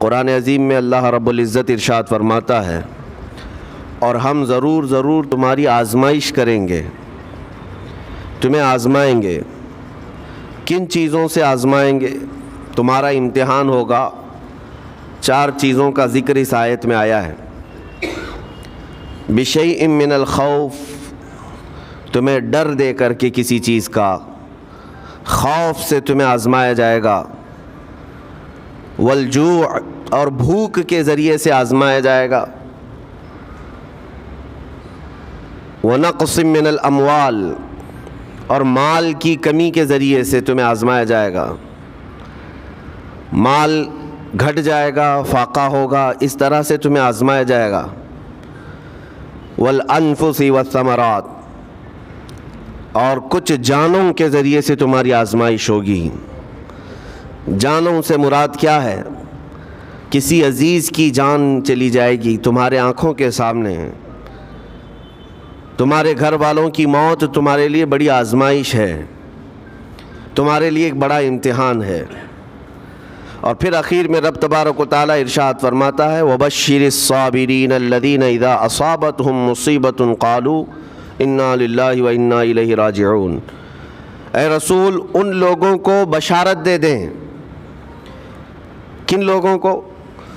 قرآن عظیم میں اللہ رب العزت ارشاد فرماتا ہے، اور ہم ضرور تمہاری آزمائش کریں گے، تمہیں آزمائیں گے۔ کن چیزوں سے آزمائیں گے؟ تمہارا امتحان ہوگا۔ 4 چیزوں کا ذکر اس آیت میں آیا ہے۔ بشیء من الخوف، تمہیں ڈر دے کر کے کسی چیز کا، خوف سے تمہیں آزمایا جائے گا۔ والجوع، اور بھوک کے ذریعے سے آزمایا جائے گا۔ ونقص من الاموال، اور مال کی کمی کے ذریعے سے تمہیں آزمایا جائے گا۔ مال گھٹ جائے گا، فاقہ ہوگا، اس طرح سے تمہیں آزمایا جائے گا۔ والانفس والثمرات، اور کچھ جانوں کے ذریعے سے تمہاری آزمائش ہوگی۔ جانوں سے مراد کیا ہے؟ کسی عزیز کی جان چلی جائے گی تمہارے آنکھوں کے سامنے، تمہارے گھر والوں کی موت تمہارے لیے بڑی آزمائش ہے، تمہارے لیے ایک بڑا امتحان ہے۔ اور پھر اخیر میں رب تبارک و تعالیٰ ارشاد فرماتا ہے، وَبَشِّرِ الصَّابِرِينَ الَّذِينَ إِذَا أَصَابَتْهُمْ مُصِيبَةٌ قَالُوا إِنَّا لِلَّهِ وَإِنَّا إِلَيْهِ رَاجِعُونَ۔ اے رسول، ان لوگوں کو بشارت دے دیں۔ کن لوگوں کو؟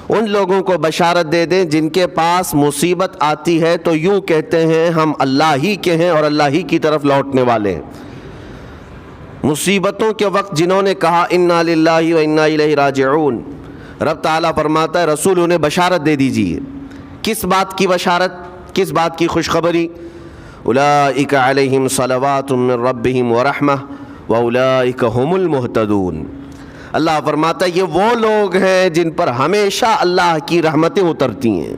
ان لوگوں کو بشارت دے دیں جن کے پاس مصیبت آتی ہے تو یوں کہتے ہیں ہم اللہ ہی کے ہیں اور اللہ ہی کی طرف لوٹنے والے ہیں۔ مصیبتوں کے وقت جنہوں نے کہا انا للہ و انا الیہ راجعون، رب تعالیٰ فرماتا ہے رسول انہیں بشارت دے دیجیے۔ کس بات کی بشارت؟ کس بات کی خوشخبری؟ اولئک علیہم صلوات من ربہم ورحمہ واولئک هم المہتدون۔ اللہ فرماتا ہے یہ وہ لوگ ہیں جن پر ہمیشہ اللہ کی رحمتیں اترتی ہیں۔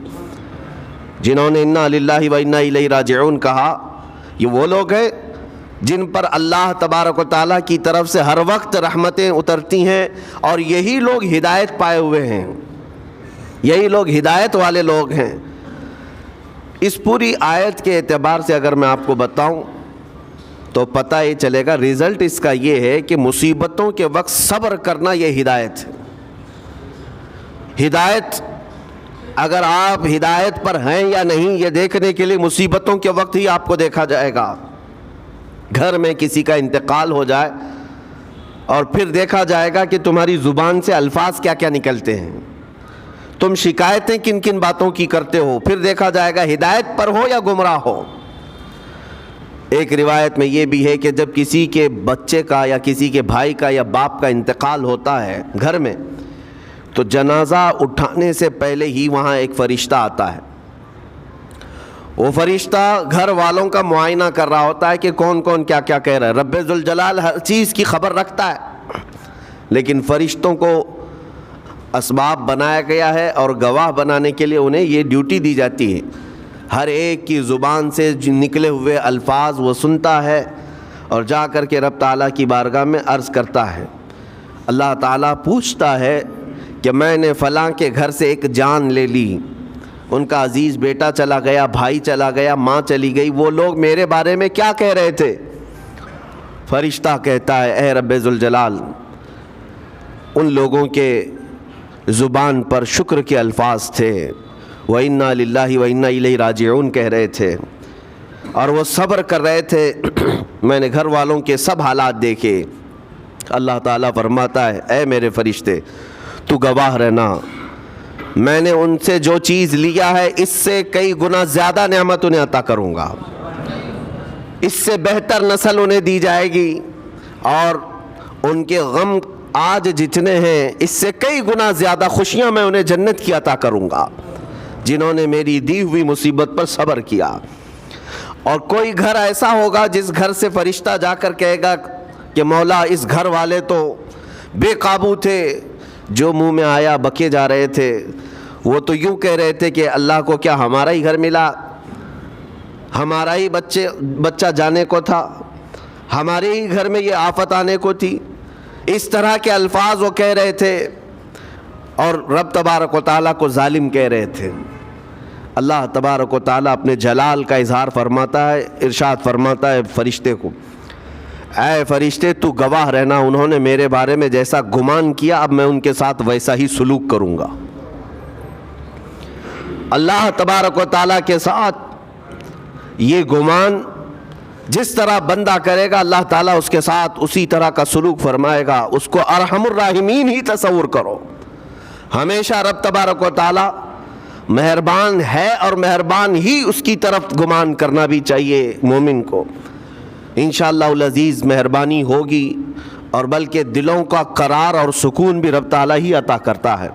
جنہوں نے انا للہ و انا الیہ راجعون کہا، یہ وہ لوگ ہیں جن پر اللہ تبارک و تعالیٰ کی طرف سے ہر وقت رحمتیں اترتی ہیں، اور یہی لوگ ہدایت پائے ہوئے ہیں، یہی لوگ ہدایت والے لوگ ہیں۔ اس پوری آیت کے اعتبار سے اگر میں آپ کو بتاؤں تو پتہ یہ چلے گا، رزلٹ اس کا یہ ہے کہ مصیبتوں کے وقت صبر کرنا یہ ہدایت ہے۔ ہدایت، اگر آپ ہدایت پر ہیں یا نہیں یہ دیکھنے کے لیے مصیبتوں کے وقت ہی آپ کو دیکھا جائے گا۔ گھر میں کسی کا انتقال ہو جائے اور پھر دیکھا جائے گا کہ تمہاری زبان سے الفاظ کیا کیا نکلتے ہیں، تم شکایتیں کن کن باتوں کی کرتے ہو، پھر دیکھا جائے گا ہدایت پر ہو یا گمراہ ہو۔ ایک روایت میں یہ بھی ہے کہ جب کسی کے بچے کا یا کسی کے بھائی کا یا باپ کا انتقال ہوتا ہے گھر میں، تو جنازہ اٹھانے سے پہلے ہی وہاں ایک فرشتہ آتا ہے۔ وہ فرشتہ گھر والوں کا معائنہ کر رہا ہوتا ہے کہ کون کون کیا کیا کہہ رہا ہے۔ رب ذوالجلال ہر چیز کی خبر رکھتا ہے، لیکن فرشتوں کو اسباب بنایا گیا ہے اور گواہ بنانے کے لیے انہیں یہ ڈیوٹی دی جاتی ہے۔ ہر ایک کی زبان سے نکلے ہوئے الفاظ وہ سنتا ہے اور جا کر کے رب تعالیٰ کی بارگاہ میں عرض کرتا ہے۔ اللہ تعالیٰ پوچھتا ہے کہ میں نے فلاں کے گھر سے ایک جان لے لی، ان کا عزیز بیٹا چلا گیا، بھائی چلا گیا، ماں چلی گئی، وہ لوگ میرے بارے میں کیا کہہ رہے تھے؟ فرشتہ کہتا ہے اے رب ذوالجلال، ان لوگوں کے زبان پر شکر کے الفاظ تھے، وَإِنَّا لِلَّهِ وَإِنَّا إِلَيْهِ راجعون کہہ رہے تھے، اور وہ صبر کر رہے تھے۔ میں نے گھر والوں کے سب حالات دیکھے۔ اللہ تعالیٰ فرماتا ہے اے میرے فرشتے تو گواہ رہنا، میں نے ان سے جو چیز لیا ہے اس سے کئی گنا زیادہ نعمت انہیں عطا کروں گا، اس سے بہتر نسل انہیں دی جائے گی، اور ان کے غم آج جتنے ہیں اس سے کئی گنا زیادہ خوشیاں میں انہیں جنت کی عطا کروں گا جنہوں نے میری دی ہوئی مصیبت پر صبر کیا۔ اور کوئی گھر ایسا ہوگا جس گھر سے فرشتہ جا کر کہے گا کہ مولا اس گھر والے تو بے قابو تھے، جو منہ میں آیا بکے جا رہے تھے، وہ تو یوں کہہ رہے تھے کہ اللہ کو کیا ہمارا ہی گھر ملا، ہمارا ہی بچہ جانے کو تھا، ہمارے ہی گھر میں یہ آفت آنے کو تھی۔ اس طرح کے الفاظ وہ کہہ رہے تھے اور رب تبارک و تعالیٰ کو ظالم کہہ رہے تھے۔ اللہ تبارک و تعالیٰ اپنے جلال کا اظہار فرماتا ہے، ارشاد فرماتا ہے فرشتے کو اے فرشتے تو گواہ رہنا، انہوں نے میرے بارے میں جیسا گمان کیا اب میں ان کے ساتھ ویسا ہی سلوک کروں گا۔ اللہ تبارک و تعالیٰ کے ساتھ یہ گمان جس طرح بندہ کرے گا اللہ تعالیٰ اس کے ساتھ اسی طرح کا سلوک فرمائے گا. اس کو ارحم الراحمین ہی تصور کرو. ہمیشہ رب تبارک و تعالیٰ مہربان ہے اور مہربان ہی اس کی طرف گمان کرنا بھی چاہیے مومن کو. انشاءاللہ العزیز مہربانی ہوگی اور بلکہ دلوں کا قرار اور سکون بھی رب تعالیٰ ہی عطا کرتا ہے.